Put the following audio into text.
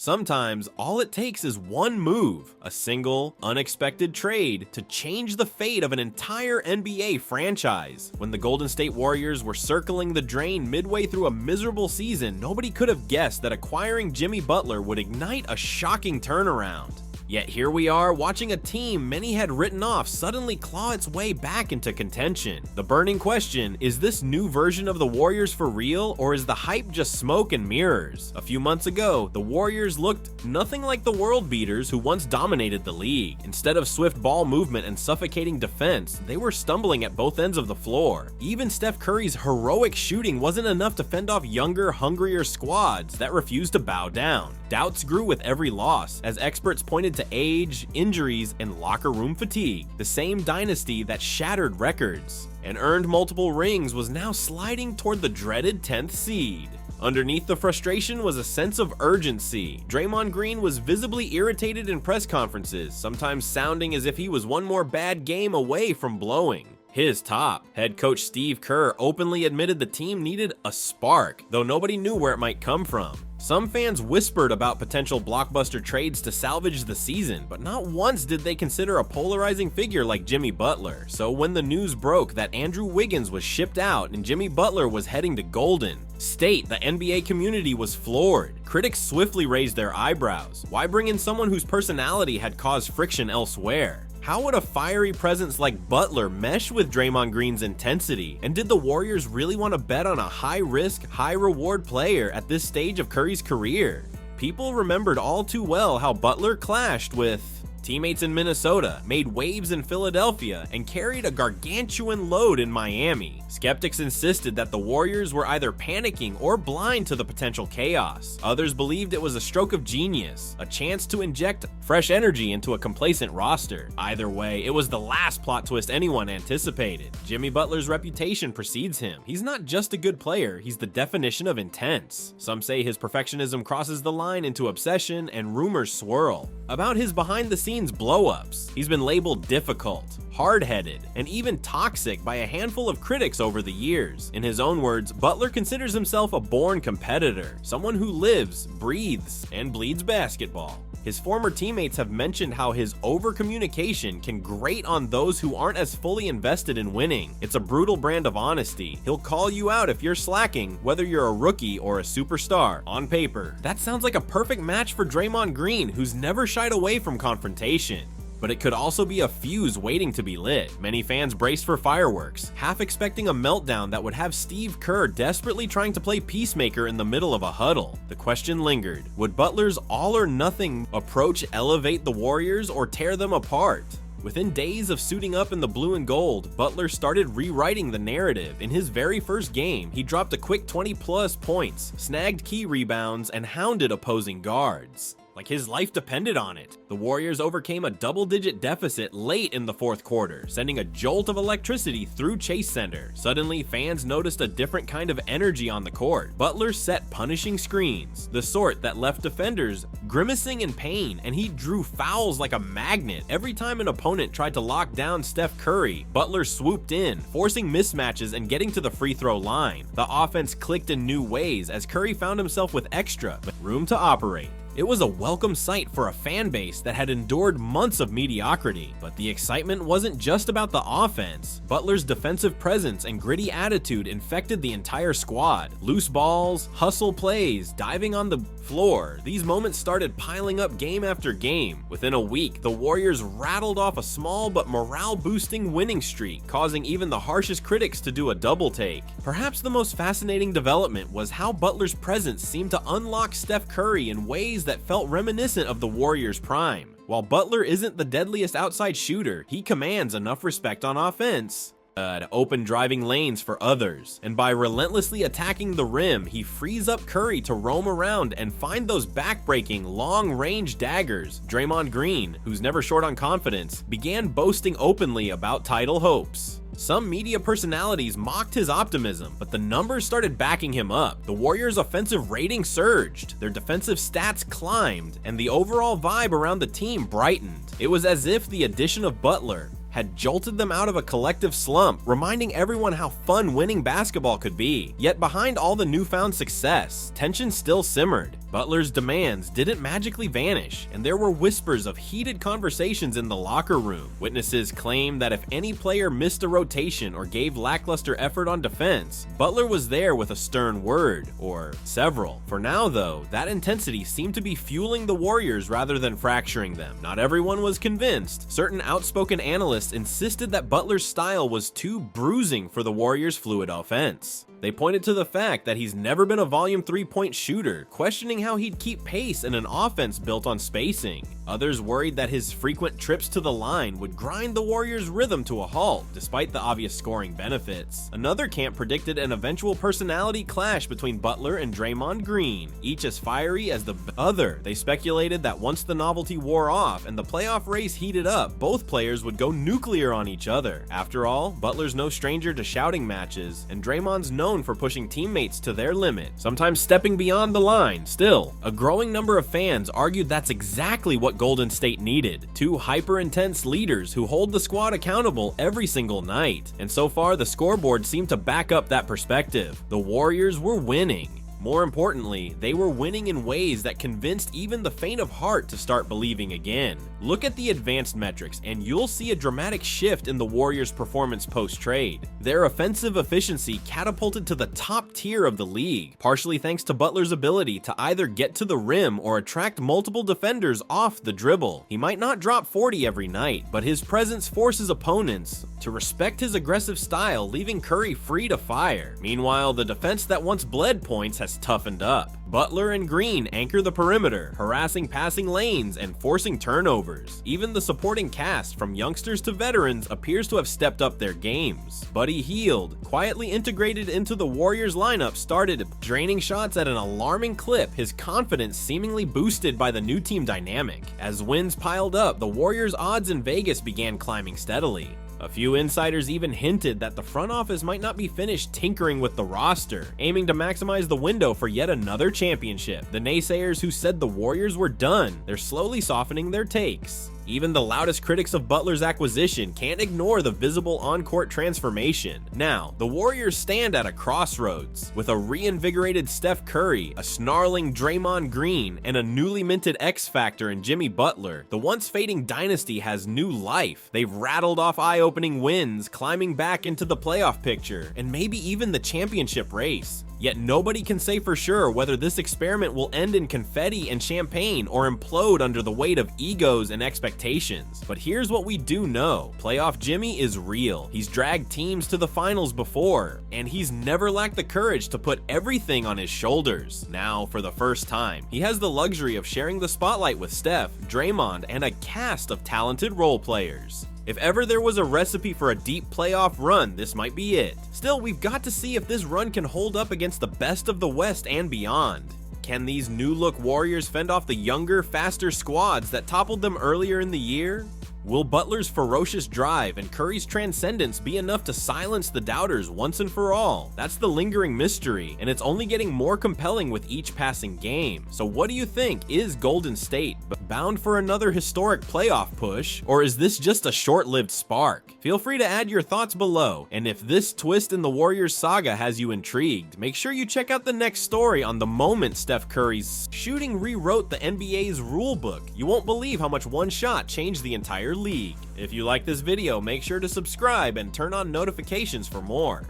Sometimes, all it takes is one move, a single, unexpected trade, to change the fate of an entire NBA franchise. When the Golden State Warriors were circling the drain midway through a miserable season, nobody could have guessed that acquiring Jimmy Butler would ignite a shocking turnaround. Yet here we are, watching a team many had written off suddenly claw its way back into contention. The burning question, is this new version of the Warriors for real, or is the hype just smoke and mirrors? A few months ago, the Warriors looked nothing like the world beaters who once dominated the league. Instead of swift ball movement and suffocating defense, they were stumbling at both ends of the floor. Even Steph Curry's heroic shooting wasn't enough to fend off younger, hungrier squads that refused to bow down. Doubts grew with every loss, as experts pointed to age, injuries, and locker room fatigue, the same dynasty that shattered records and earned multiple rings was now sliding toward the dreaded 10th seed. Underneath the frustration was a sense of urgency. Draymond Green was visibly irritated in press conferences, sometimes sounding as if he was one more bad game away from blowing his top. Head coach Steve Kerr openly admitted the team needed a spark, though nobody knew where it might come from. Some fans whispered about potential blockbuster trades to salvage the season, but not once did they consider a polarizing figure like Jimmy Butler. So when the news broke that Andrew Wiggins was shipped out and Jimmy Butler was heading to Golden State, the NBA community was floored. Critics swiftly raised their eyebrows. Why bring in someone whose personality had caused friction elsewhere? How would a fiery presence like Butler mesh with Draymond Green's intensity? And did the Warriors really want to bet on a high-risk, high-reward player at this stage of Curry's career? People remembered all too well how Butler clashed with teammates in Minnesota, made waves in Philadelphia, and carried a gargantuan load in Miami. Skeptics insisted that the Warriors were either panicking or blind to the potential chaos. Others believed it was a stroke of genius, a chance to inject fresh energy into a complacent roster. Either way, it was the last plot twist anyone anticipated. Jimmy Butler's reputation precedes him. He's not just a good player, he's the definition of intense. Some say his perfectionism crosses the line into obsession, and rumors swirl about his behind-the-scenes blow-ups. He's been labeled difficult, hard-headed, and even toxic by a handful of critics over the years. In his own words, Butler considers himself a born competitor, someone who lives, breathes, and bleeds basketball. His former teammates have mentioned how his over-communication can grate on those who aren't as fully invested in winning. It's a brutal brand of honesty. He'll call you out if you're slacking, whether you're a rookie or a superstar. On paper, that sounds like a perfect match for Draymond Green, who's never shied away from confrontation. But it could also be a fuse waiting to be lit. Many fans braced for fireworks, half expecting a meltdown that would have Steve Kerr desperately trying to play peacemaker in the middle of a huddle. The question lingered, would Butler's all-or-nothing approach elevate the Warriors or tear them apart? Within days of suiting up in the blue and gold, Butler started rewriting the narrative. In his very first game, he dropped a quick 20-plus points, snagged key rebounds, and hounded opposing guards like his life depended on it. The Warriors overcame a double-digit deficit late in the fourth quarter, sending a jolt of electricity through Chase Center. Suddenly, fans noticed a different kind of energy on the court. Butler set punishing screens, the sort that left defenders grimacing in pain, and he drew fouls like a magnet. Every time an opponent tried to lock down Steph Curry, Butler swooped in, forcing mismatches and getting to the free throw line. The offense clicked in new ways as Curry found himself with extra room to operate. It was a welcome sight for a fan base that had endured months of mediocrity. But the excitement wasn't just about the offense. Butler's defensive presence and gritty attitude infected the entire squad. Loose balls, hustle plays, diving on the floor. These moments started piling up game after game. Within a week, the Warriors rattled off a small but morale-boosting winning streak, causing even the harshest critics to do a double take. Perhaps the most fascinating development was how Butler's presence seemed to unlock Steph Curry in ways that felt reminiscent of the Warriors' prime. While Butler isn't the deadliest outside shooter, he commands enough respect on offense to open driving lanes for others. And by relentlessly attacking the rim, he frees up Curry to roam around and find those back-breaking, long-range daggers. Draymond Green, who's never short on confidence, began boasting openly about title hopes. Some media personalities mocked his optimism, but the numbers started backing him up. The Warriors' offensive rating surged, their defensive stats climbed, and the overall vibe around the team brightened. It was as if the addition of Butler had jolted them out of a collective slump, reminding everyone how fun winning basketball could be. Yet behind all the newfound success, tension still simmered. Butler's demands didn't magically vanish, and there were whispers of heated conversations in the locker room. Witnesses claimed that if any player missed a rotation or gave lackluster effort on defense, Butler was there with a stern word, or several. For now though, that intensity seemed to be fueling the Warriors rather than fracturing them. Not everyone was convinced. Certain outspoken analysts insisted that Butler's style was too bruising for the Warriors' fluid offense. They pointed to the fact that he's never been a volume three-point shooter, questioning how he'd keep pace in an offense built on spacing. Others worried that his frequent trips to the line would grind the Warriors' rhythm to a halt, despite the obvious scoring benefits. Another camp predicted an eventual personality clash between Butler and Draymond Green, each as fiery as the other. They speculated that once the novelty wore off and the playoff race heated up, both players would go nuclear on each other. After all, Butler's no stranger to shouting matches, and Draymond's known for pushing teammates to their limit, sometimes stepping beyond the line. Still, a growing number of fans argued that's exactly what Golden State needed. Two hyper-intense leaders who hold the squad accountable every single night. And so far, the scoreboard seemed to back up that perspective. The Warriors were winning. More importantly, they were winning in ways that convinced even the faint of heart to start believing again. Look at the advanced metrics and you'll see a dramatic shift in the Warriors' performance post-trade. Their offensive efficiency catapulted to the top tier of the league, partially thanks to Butler's ability to either get to the rim or attract multiple defenders off the dribble. He might not drop 40 every night, but his presence forces opponents to respect his aggressive style, leaving Curry free to fire. Meanwhile, the defense that once bled points has toughened up. Butler and Green anchor the perimeter, harassing passing lanes and forcing turnovers. Even the supporting cast, from youngsters to veterans, appears to have stepped up their games. Buddy Hield, quietly integrated into the Warriors lineup, started draining shots at an alarming clip, his confidence seemingly boosted by the new team dynamic. As wins piled up, the Warriors' odds in Vegas began climbing steadily. A few insiders even hinted that the front office might not be finished tinkering with the roster, aiming to maximize the window for yet another championship. The naysayers who said the Warriors were done, they're slowly softening their takes. Even the loudest critics of Butler's acquisition can't ignore the visible on-court transformation. Now, the Warriors stand at a crossroads. With a reinvigorated Steph Curry, a snarling Draymond Green, and a newly minted X-Factor in Jimmy Butler, the once fading dynasty has new life. They've rattled off eye-opening wins, climbing back into the playoff picture, and maybe even the championship race. Yet nobody can say for sure whether this experiment will end in confetti and champagne or implode under the weight of egos and expectations. But here's what we do know. Playoff Jimmy is real. He's dragged teams to the finals before, and he's never lacked the courage to put everything on his shoulders. Now, for the first time, he has the luxury of sharing the spotlight with Steph, Draymond, and a cast of talented role players. If ever there was a recipe for a deep playoff run, this might be it. Still, we've got to see if this run can hold up against the best of the West and beyond. Can these new-look Warriors fend off the younger, faster squads that toppled them earlier in the year? Will Butler's ferocious drive and Curry's transcendence be enough to silence the doubters once and for all? That's the lingering mystery, and it's only getting more compelling with each passing game. So what do you think? Is Golden State bound for another historic playoff push, or is this just a short-lived spark? Feel free to add your thoughts below, and if this twist in the Warriors saga has you intrigued, make sure you check out the next story on the moment Steph Curry's shooting rewrote the NBA's rulebook. You won't believe how much one shot changed the entire league. If you like this video, make sure to subscribe and turn on notifications for more.